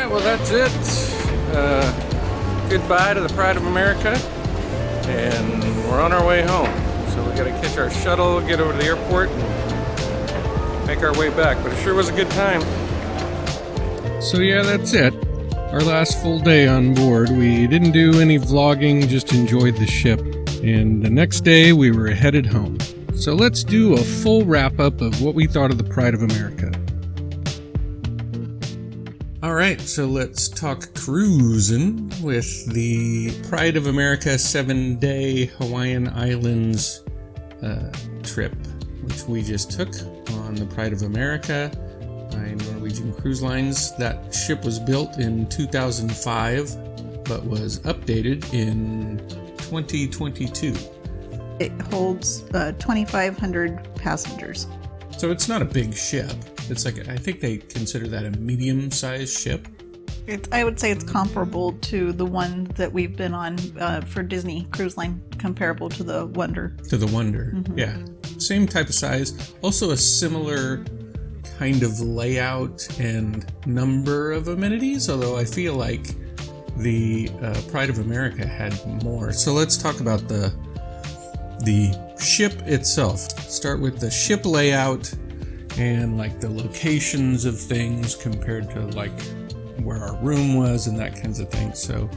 right, well that's it. Goodbye to the Pride of America, and we're on our way home. So we gotta catch our shuttle, get over to the airport, and make our way back. But it sure was a good time. So yeah, that's it. Our last full day on board. We didn't do any vlogging, just enjoyed the ship. And the next day we were headed home. So let's do a full wrap-up of what we thought of the Pride of America. Alright, so let's talk cruising with the Pride of America 7-day Hawaiian Islands trip, which we just took on the Pride of America by Norwegian Cruise Lines. That ship was built in 2005, but was updated in 2022. It holds 2,500 passengers. So it's not a big ship. It's like, I think they consider that a medium-sized ship. I would say it's comparable to the one that we've been on for Disney Cruise Line, comparable to the Wonder. Yeah. Same type of size. Also a similar kind of layout and number of amenities, although I feel like the Pride of America had more. So let's talk about the ship itself. Start with the ship layout and like the locations of things compared to like where our room was and that kinds of things. So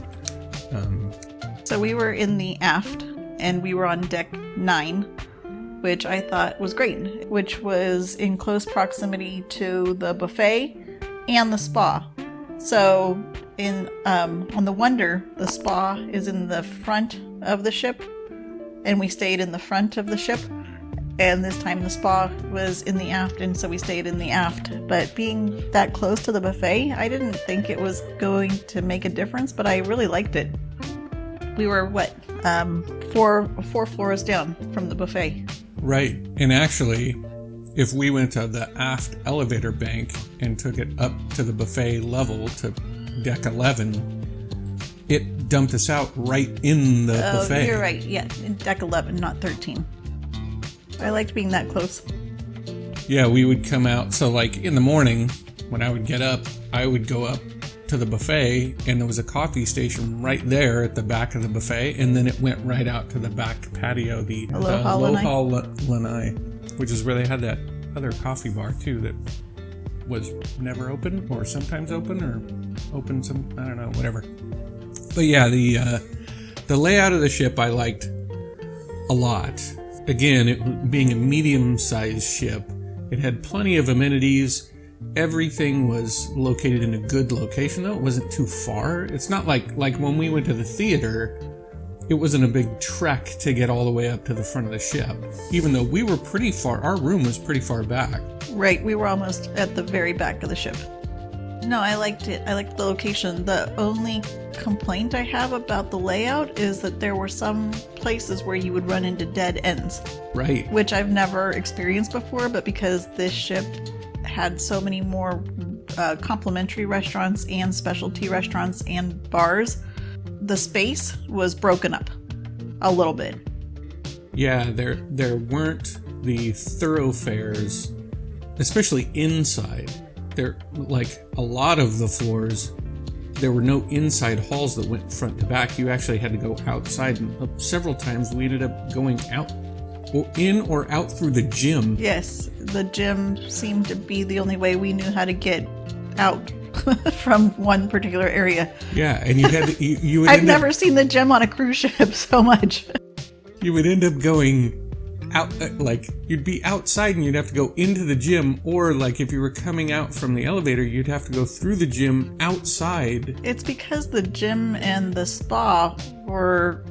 we were in the aft and we were on deck 9, which I thought was great, which was in close proximity to the buffet and the spa. So on the Wonder, the spa is in the front of the ship, and we stayed in the front of the ship. And this time the spa was in the aft, and so we stayed in the aft. But being that close to the buffet, I didn't think it was going to make a difference, but I really liked it. We were, four floors down from the buffet. Right. And actually, if we went to the aft elevator bank and took it up to the buffet level to deck 11, it dumped us out right in the buffet. You're right. Yeah, in deck 11, not 13. I liked being that close. Yeah, we would come out. So like in the morning, when I would get up, I would go up to the buffet, and there was a coffee station right there at the back of the buffet, and then it went right out to the back patio, the Aloha Lanai, which is where they had that other coffee bar too that was never open, or sometimes open, or open some, I don't know, whatever. But yeah, the layout of the ship I liked a lot. Again, it being a medium-sized ship, it had plenty of amenities. Everything was located in a good location, though. It wasn't too far. It's not like when we went to the theater, it wasn't a big trek to get all the way up to the front of the ship. Even though we were pretty far, our room was pretty far back. Right, we were almost at the very back of the ship. No, I liked it. I liked the location. The only complaint I have about the layout is that there were some places where you would run into dead ends. Right. Which I've never experienced before, but because this ship had so many more complimentary restaurants and specialty restaurants and bars, the space was broken up a little bit. Yeah, there weren't the thoroughfares, especially inside. There, like a lot of the floors, there were no inside halls that went front to back. You actually had to go outside, and several times we ended up going out, or in or out through the gym. Yes, the gym seemed to be the only way we knew how to get out from one particular area. Yeah, and you had to, you would I've never seen the gym on a cruise ship so much. You would end up going out, like you'd be outside and you'd have to go into the gym, or like if you were coming out from the elevator, you'd have to go through the gym outside. It's because the gym and the spa were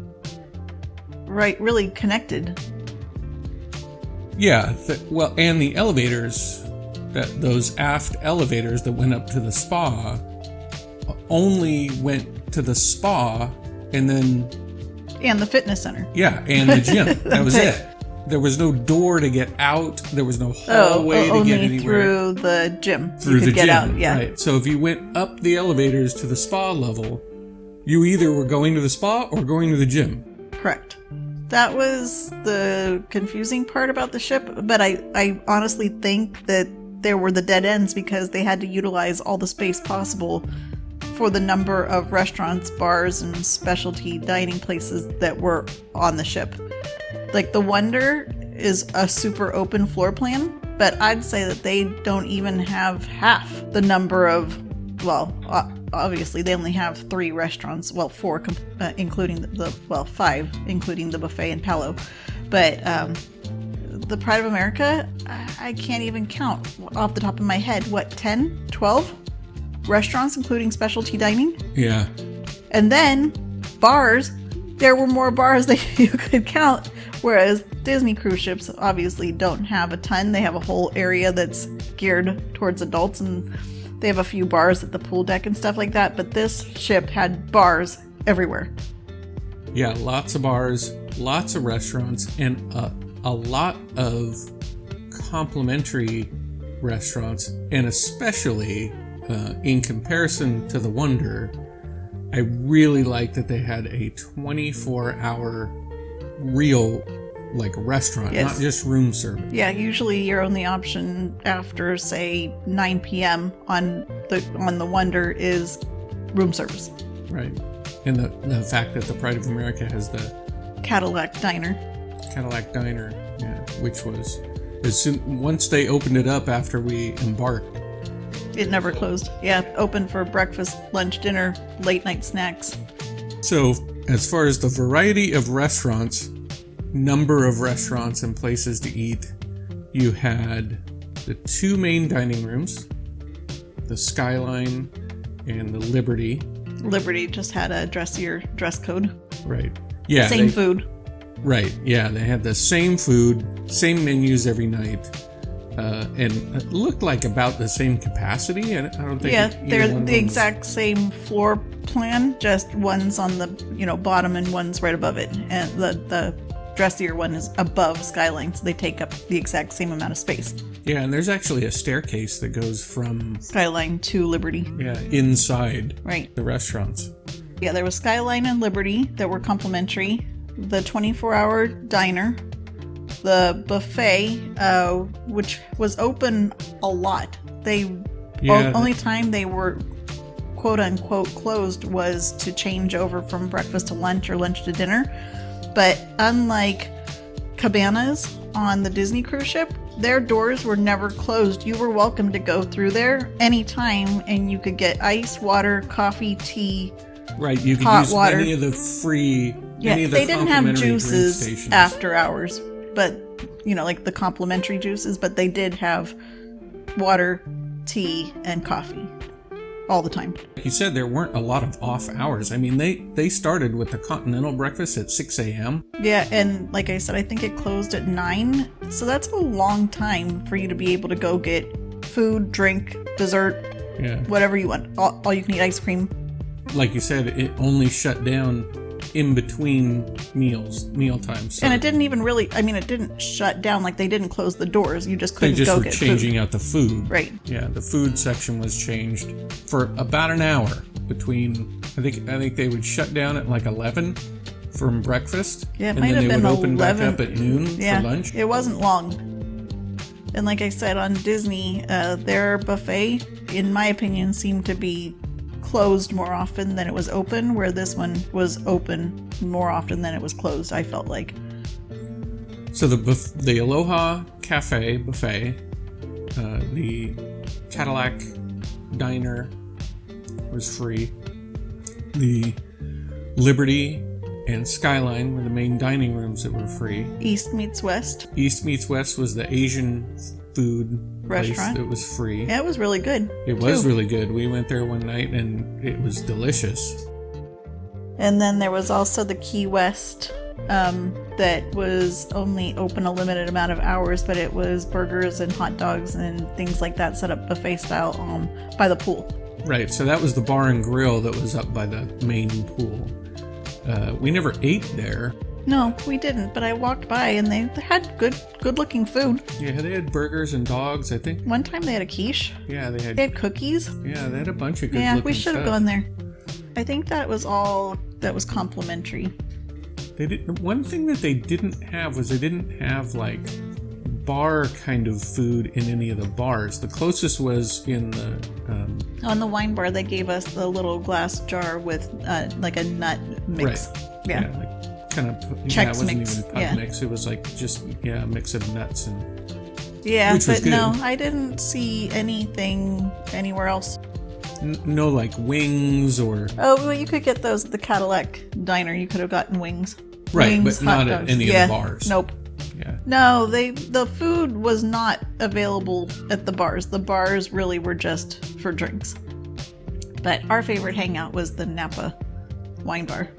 really connected. Yeah, well, and the elevators, those aft elevators that went up to the spa, only went to the spa and the fitness center. Yeah, and the gym. That was it. There was no door to get out. There was no hallway to get anywhere. Only through the gym. Through you could get out, yeah. Right. So if you went up the elevators to the spa level, you either were going to the spa or going to the gym. Correct. That was the confusing part about the ship, but I honestly think that there were the dead ends because they had to utilize all the space possible for the number of restaurants, bars, and specialty dining places that were on the ship. Like the Wonder is a super open floor plan, but I'd say that they don't even have half the number of, well, obviously they only have 3 restaurants, well 4 including five including the buffet and Palo, but the Pride of America, I can't even count off the top of my head, what, 10, 12 restaurants including specialty dining? Yeah. And then bars, there were more bars that you could count, whereas Disney cruise ships obviously don't have a ton. They have a whole area that's geared towards adults, and they have a few bars at the pool deck and stuff like that, but this ship had bars everywhere. Yeah, lots of bars, lots of restaurants, and a lot of complimentary restaurants, and especially in comparison to the Wonder, I really like that they had a 24-hour real restaurant, yes. Not just room service. Yeah, usually your only option after say 9 p.m. on the Wonder is room service. Right. And the fact that the Pride of America has the Cadillac Diner, yeah, which was once they opened it up after we embarked. It never closed. Yeah, open for breakfast, lunch, dinner, late night snacks. So as far as the variety of restaurants, number of restaurants and places to eat, you had the 2 main dining rooms, the Skyline and the Liberty. Liberty just had a dressier dress code. Right. Yeah. Same food. Right. Yeah. They had the same food, same menus every night. And it looked like about the same capacity. I don't think. Yeah, they're the exact same floor plan, just one's on the bottom and one's right above it, and the dressier one is above Skyline, so they take up the exact same amount of space. Yeah, and there's actually a staircase that goes from Skyline to Liberty. Yeah, inside right the restaurants. Yeah, there was Skyline and Liberty that were complimentary. The 24-hour diner. The buffet, which was open a lot. Only time they were quote unquote closed was to change over from breakfast to lunch or lunch to dinner. But unlike cabanas on the Disney cruise ship, their doors were never closed. You were welcome to go through there anytime, and you could get ice, water, coffee, tea. Right, you could hot use water. any of the free. Yeah, any of the they didn't have complimentary juices drink stations. after hours, but like the complimentary juices. But they did have water, tea, and coffee all the time. Like you said, there weren't a lot of off hours. I mean, they started with the continental breakfast at 6 a.m. Yeah, and like I said, I think it closed at 9. So that's a long time for you to be able to go get food, drink, dessert, whatever you want. All you can eat ice cream. Like you said, it only shut down in between meal times. So and it didn't even really, it didn't shut down. Like, they didn't close the doors. You just couldn't go get food. They just were changing out the food. Right. Yeah, the food section was changed for about an hour between, I think they would shut down at 11 from breakfast. Yeah, it and might then have they been would open 11. back up at noon for lunch. It wasn't long. And like I said, on Disney, their buffet, in my opinion, seemed to be closed more often than it was open, where this one was open more often than it was closed, I felt like. So the Aloha Cafe buffet, the Cadillac Diner was free. The Liberty and Skyline were the main dining rooms that were free. East Meets West. East Meets West was the Asian food restaurant that was free. Yeah, it was really good. It was really good. We went there one night and it was delicious. And then there was also the Key West that was only open a limited amount of hours, but it was burgers and hot dogs and things like that set up buffet style by the pool. Right, so that was the bar and grill that was up by the main pool. We never ate there. No, we didn't, but I walked by and they had good looking food. Yeah, they had burgers and dogs, I think. One time they had a quiche. Yeah, they had cookies. Yeah, they had a bunch of good Yeah, looking we should have stuff. gone there. I think that was all that was complimentary. One thing that they didn't have was they didn't have bar kind of food in any of the bars. The closest was in the on the wine bar. They gave us the little glass jar with like a nut mix. Right. Yeah. Like kind of. Chex Yeah, it wasn't mix. even pub mix. It was like just a mix of nuts and. Yeah, which was but good. no, I didn't see anything anywhere else. No, like wings or. Oh, well, you could get those at the Cadillac Diner. You could have gotten wings. Right, Wings, but not hot at dogs. any of the bars. Nope. Yeah. No, the food was not available at the bars. The bars really were just for drinks. But our favorite hangout was the Napa wine bar.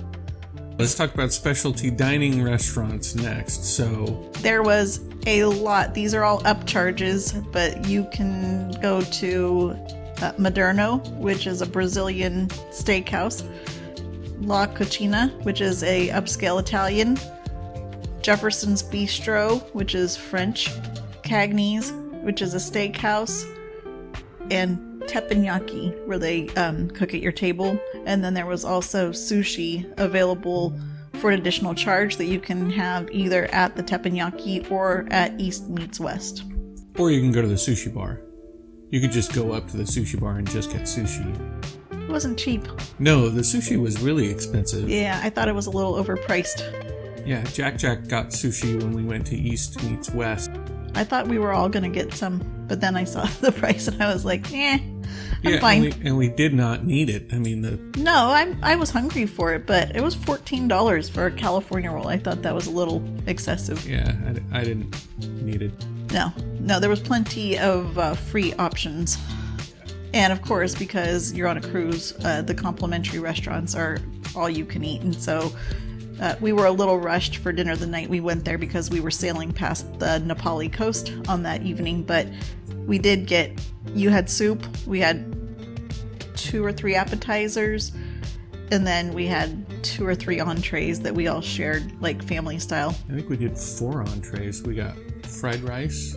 Let's talk about specialty dining restaurants next. So There was a lot. These are all upcharges, but you can go to Moderno, which is a Brazilian steakhouse. La Cucina, which is a upscale Italian. Jefferson's Bistro, which is French. Cagney's, which is a steakhouse. And teppanyaki, where they cook at your table. And then there was also sushi available for an additional charge that you can have either at the teppanyaki or at East Meets West. or you can go to the sushi bar. You could just go up to the sushi bar and just get sushi. It wasn't cheap. No, the sushi was really expensive. Yeah, I thought it was a little overpriced. Yeah, Jack got sushi when we went to East Meets West. I thought we were all going to get some, but then I saw the price and I was like, I'm fine. And we did not need it. I mean, No, I was hungry for it, but it was $14 for a California roll. I thought that was a little excessive. yeah, I didn't need it. No, there was plenty of free options. And of course, because you're on a cruise, the complimentary restaurants are all you can eat. And so we were a little rushed for dinner the night we went there because we were sailing past the Nepali coast on that evening. But we did you had soup, we had 2 or 3 appetizers, and then we had 2 or 3 entrees that we all shared, like family style. I think we did 4 entrees. We got fried rice.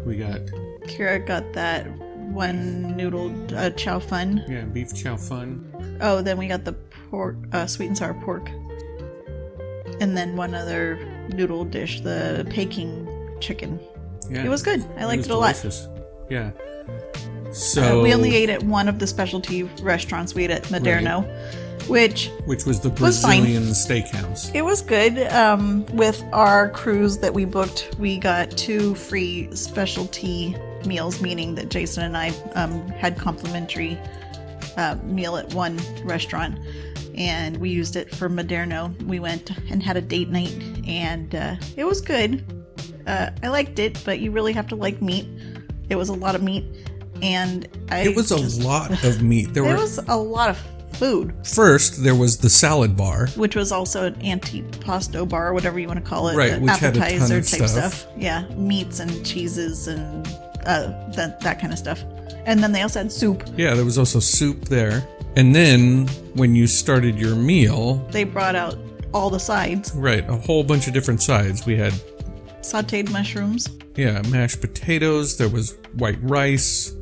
We got... Kira got that one noodle chow fun. Yeah, beef chow fun. Oh, then we got the pork, sweet and sour pork. And then one other noodle dish, the Peking chicken. Yeah, it was good. I liked it a delicious. lot. Yeah. So we only ate at one of the specialty restaurants. We ate at Moderno, which was the was fine. Brazilian steakhouse. It was good. With our cruise that we booked, we got 2 free specialty meals, meaning that Jason and I had complimentary meal at one restaurant, and we used it for Moderno. We went and had a date night, and it was good. I liked it, but you really have to like meat. It was a lot of meat, and it was a lot of meat. There was a lot of food. First, there was the salad bar, which was also an antipasto bar, or whatever you want to call it. Right, which had a ton of type stuff. Yeah, meats and cheeses and that kind of stuff. And then they also had soup. Yeah, there was also soup there. And then when you started your meal, they brought out all the sides. Right, a whole bunch of different sides. We had sauteed mushrooms. Yeah, mashed potatoes. There was white rice.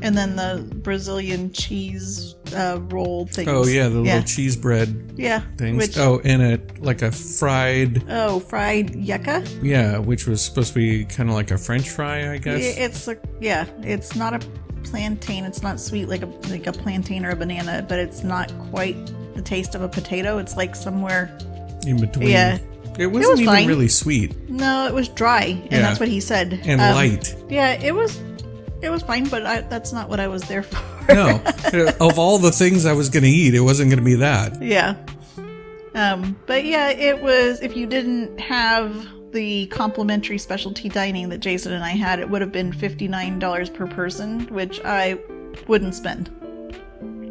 And then the Brazilian cheese roll things. Oh yeah, the little cheese bread. Yeah. Things. And a fried. Oh, fried yucca. Yeah, which was supposed to be kind of like a French fry, I guess. It's not a plantain. It's not sweet like a plantain or a banana, but it's not quite the taste of a potato. It's like somewhere in between. Yeah. It wasn't even really sweet. No, it was dry, and that's what he said. And light. Yeah, it was fine, but that's not what I was there for. No, of all the things I was going to eat, it wasn't going to be that. Yeah. But yeah, it was, if you didn't have the complimentary specialty dining that Jason and I had, it would have been $59 per person, which I wouldn't spend.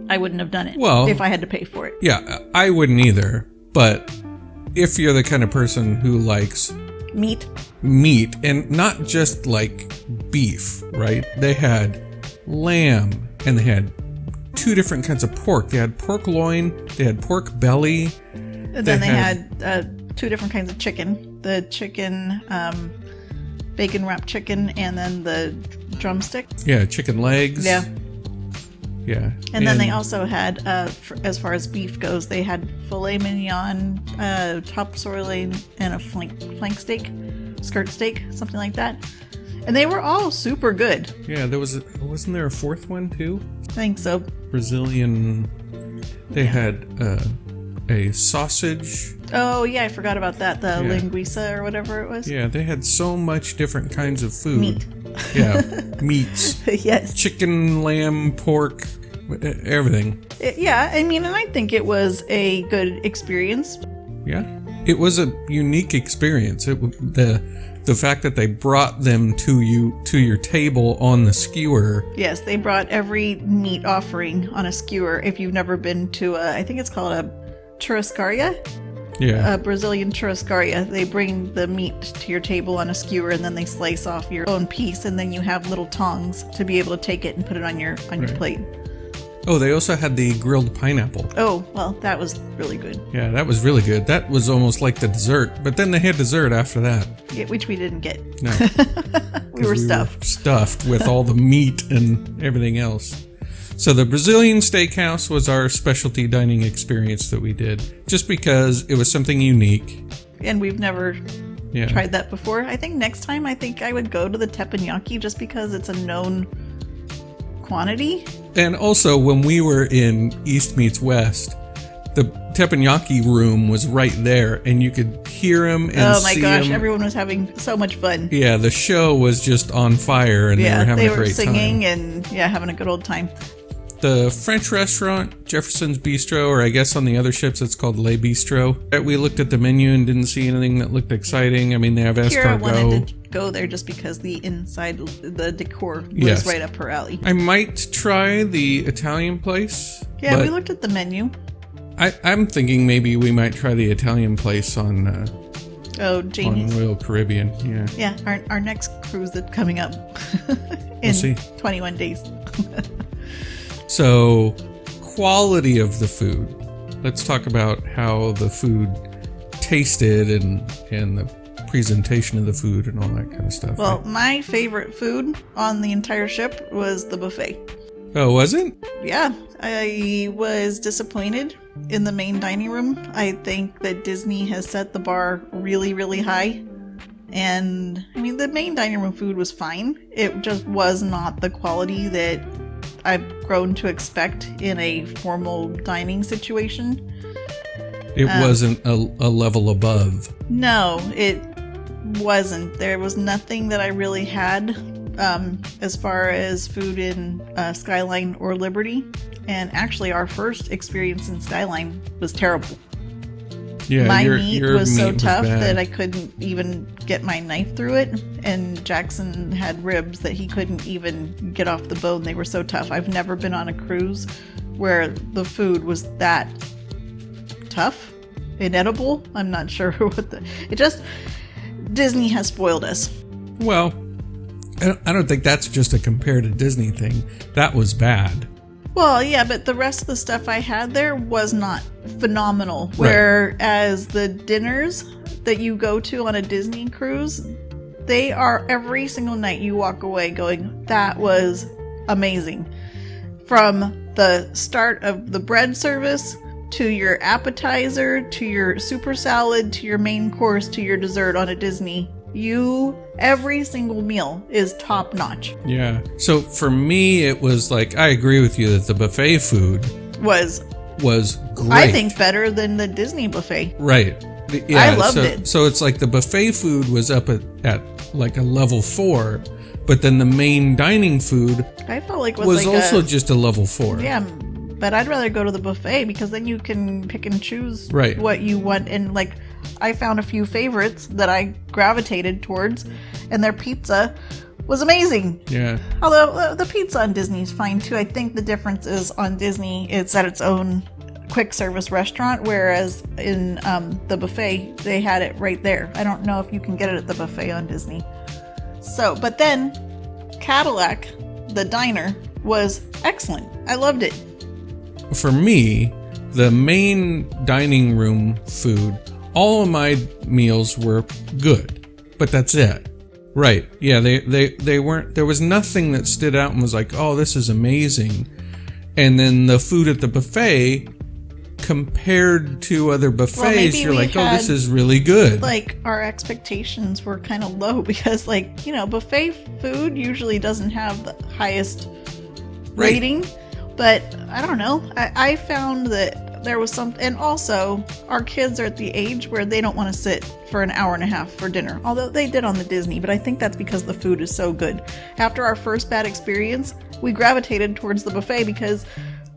I wouldn't have done it if I had to pay for it. Yeah, I wouldn't either, but if you're the kind of person who likes meat, and not just like beef, right? They had lamb, and they had 2 different kinds of pork. They had pork loin, they had pork belly. And then they had 2 different kinds of chicken. The chicken, bacon wrapped chicken, and then the drumstick. Yeah, chicken legs. Yeah. Yeah. And then they also had, as far as beef goes, they had filet mignon, top sirloin, and a flank steak. skirt steak, something like that. And they were all super good. Yeah, wasn't there a fourth one too? I think so. Brazilian. They had a sausage. Oh yeah, I forgot about that. The linguiça or whatever it was. Yeah, they had so much different kinds of food. Meat. Yeah, meats. Yes. Chicken, lamb, pork, everything. Yeah, I mean, and I think it was a good experience. Yeah, it was a unique experience. The fact that they brought them to your table on the skewer. Yes, they brought every meat offering on a skewer. If you've never been to I think it's called a churrascaria. Yeah. A Brazilian churrascaria. They bring the meat to your table on a skewer, and then they slice off your own piece, and then you have little tongs to be able to take it and put it on your plate. Oh, they also had the grilled pineapple. Oh, well, that was really good. Yeah, that was really good. That was almost like the dessert, but then they had dessert after that. Yeah, which we didn't get. No. we were stuffed. Stuffed with all the meat and everything else. So the Brazilian steakhouse was our specialty dining experience that we did, just because it was something unique. And we've never tried that before. I think next time, I would go to the teppanyaki just because it's a known quantity. And also, when we were in East Meets West, the teppanyaki room was right there, and you could hear him and see him. Oh my gosh, everyone was having so much fun. Yeah, the show was just on fire, and they were having a great time. They were singing and having a good old time. The French restaurant, Jefferson's Bistro, or I guess on the other ships it's called Le Bistro. We looked at the menu and didn't see anything that looked exciting. I mean, they have escargot. Kira wanted to go there just because the inside, the decor was right up her alley. I might try the Italian place. Yeah, we looked at the menu. I'm thinking maybe we might try the Italian place on Royal Caribbean. Yeah, our next cruise that's coming up in 21 days. So, quality of the food. Let's talk about how the food tasted and the presentation of the food and all that kind of stuff. Well, my favorite food on the entire ship was the buffet. Oh, was it? Yeah, I was disappointed in the main dining room. I think that Disney has set the bar really, really high. And, I mean, the main dining room food was fine. It just was not the quality that I've grown to expect in a formal dining situation. It wasn't a level above. No, it wasn't. There was nothing that I really had as far as food in Skyline or Liberty. And actually, our first experience in Skyline was terrible. Yeah, my meat was so tough bad. that I couldn't even get my knife through it. And Jackson had ribs that he couldn't even get off the bone. They were so tough. I've never been on a cruise where the food was that tough, inedible. I'm not sure Disney has spoiled us. Well, I don't think that's just a compare to Disney thing. That was bad. Well, yeah, but the rest of the stuff I had there was not phenomenal. Right. Whereas the dinners that you go to on a Disney cruise, they are every single night you walk away going, that was amazing. From the start of the bread service to your appetizer, to your super salad, to your main course, to your dessert on a Disney, every single meal is top notch. Yeah. So for me, it was like, I agree with you that the buffet food was great. I think better than the Disney buffet. Right. Yeah, I loved it. So it's like the buffet food was up at like a level 4, but then the main dining food I felt like was like also just a level 4. Yeah, but I'd rather go to the buffet because then you can pick and choose right. what you want. And like, I found a few favorites that I gravitated towards, and their pizza was amazing. Yeah. Although the pizza on Disney is fine too. I think the difference is on Disney, it's at its own quick service restaurant, whereas in the buffet, they had it right there. I don't know if you can get it at the buffet on Disney. So, but then Cadillac, the diner, was excellent. I loved it. For me, the main dining room food, all of my meals were good, but that's it. Right. Yeah, they weren't, there was nothing that stood out and was like, oh, this is amazing. And then the food at the buffet compared to other buffets, maybe you're we like, oh, had, this is really good. Like, our expectations were kind of low because, like, you know, buffet food usually doesn't have the highest rating. But I don't know. I found that there was some, and also our kids are at the age where they don't want to sit for an hour and a half for dinner. Although they did on the Disney, but I think that's because the food is so good. After our first bad experience, we gravitated towards the buffet because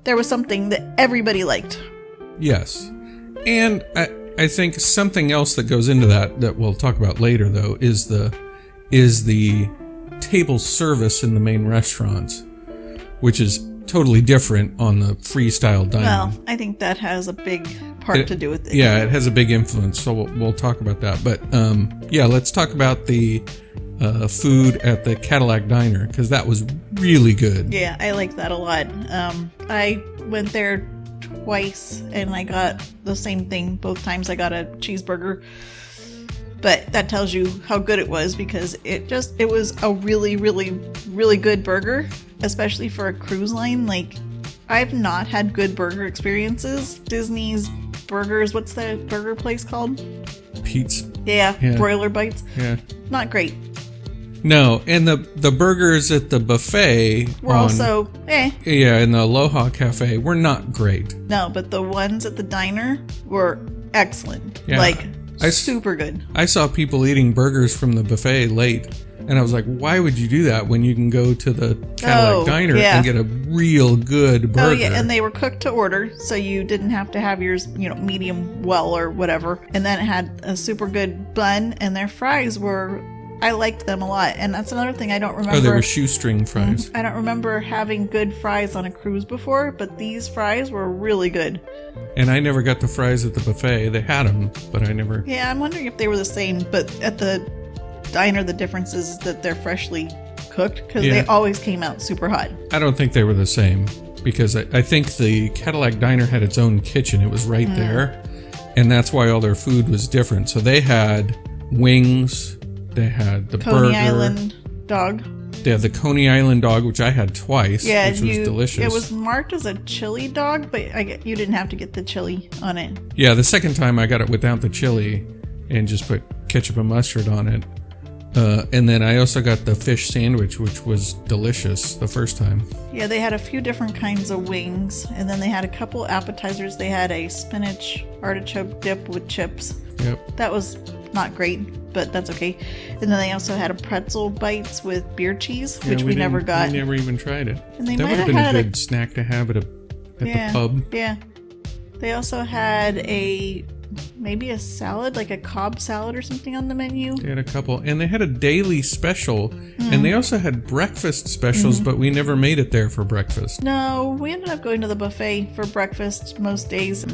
there was something that everybody liked. Yes. And I think something else that goes into that we'll talk about later, though, is the table service in the main restaurants, which is totally different on the freestyle dining. Well, I think that has a big part to do with it. Yeah, it has a big influence, so we'll talk about that. But yeah, let's talk about the food at the Cadillac Diner, because that was really good. Yeah, I like that a lot. I went there twice, and I got the same thing both times. I got a cheeseburger. But that tells you how good it was, because it was a really, really, really good burger, especially for a cruise line. Like, I've not had good burger experiences. Disney's burgers, what's the burger place called? Pete's. Yeah, Broiler Bites. Yeah. Not great. No, and the burgers at the buffet were also, Yeah, in the Aloha Cafe were not great. No, but the ones at the diner were excellent. Yeah. Like, super good. I saw people eating burgers from the buffet late, and I was like, why would you do that when you can go to the Cadillac Diner and get a real good burger? Oh, yeah, and they were cooked to order, so you didn't have to have yours, medium well or whatever. And then it had a super good bun, and their fries were... I liked them a lot, and that's another thing I don't remember. Oh, they were shoestring fries. I don't remember having good fries on a cruise before, but these fries were really good. And I never got the fries at the buffet. They had them, but I never... Yeah, I'm wondering if they were the same, but at the diner, the difference is that they're freshly cooked, because they always came out super hot. I don't think they were the same, because I think the Cadillac Diner had its own kitchen. It was right there, and that's why all their food was different. So they had wings... They had the Coney burger. Island dog. They had the Coney Island dog, which I had twice, which was delicious. It was marked as a chili dog, but you didn't have to get the chili on it. Yeah, the second time I got it without the chili and just put ketchup and mustard on it. And then I also got the fish sandwich, which was delicious the first time. Yeah, they had a few different kinds of wings, and then they had a couple appetizers. They had a spinach artichoke dip with chips. Yep. That was not great, but that's okay. And then they also had a pretzel bites with beer cheese, which we never got. We never even tried it. And that would have been a good snack to have at the pub. Yeah. They also had maybe a salad, like a Cobb salad or something on the menu. They had a couple, and they had a daily special, and they also had breakfast specials, but we never made it there for breakfast. No, we ended up going to the buffet for breakfast most days.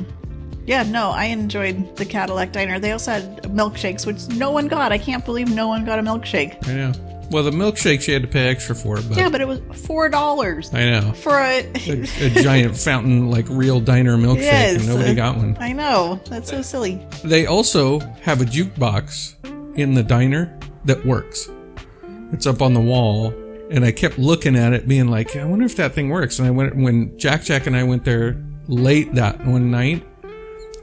Yeah, no, I enjoyed the Cadillac Diner. They also had milkshakes, which no one got. I can't believe no one got a milkshake. I know. Well, the milkshakes you had to pay extra for. But yeah, but it was $4. I know. For a giant fountain, like real diner milkshake, and nobody got one. I know. That's so silly. They also have a Juke Box in the diner that works. It's up on the wall, and I kept looking at it, being like, I wonder if that thing works. And I went when Jack and I went there late that one night.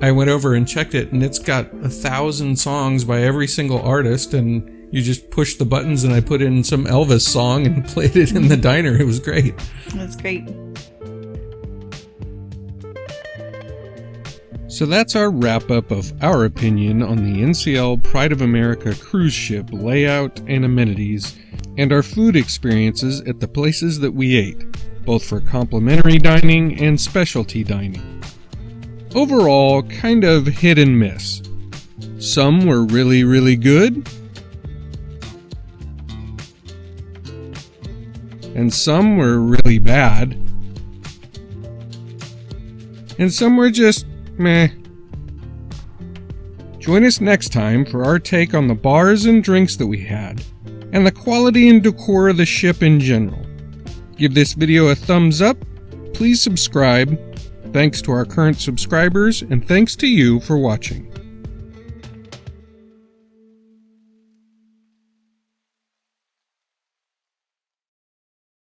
I went over and checked it, and it's got 1,000 songs by every single artist, and you just push the buttons, and I put in some Elvis song and played it in the diner. It was great. That's great. So that's our wrap-up of our opinion on the NCL Pride of America cruise ship layout and amenities, and our food experiences at the places that we ate, both for complimentary dining and specialty dining. Overall, kind of hit and miss. Some were really, really good, and some were really bad, and some were just meh. Join us next time for our take on the bars and drinks that we had, and the quality and decor of the ship in general. Give this video a thumbs up, please subscribe. Thanks to our current subscribers, and thanks to you for watching.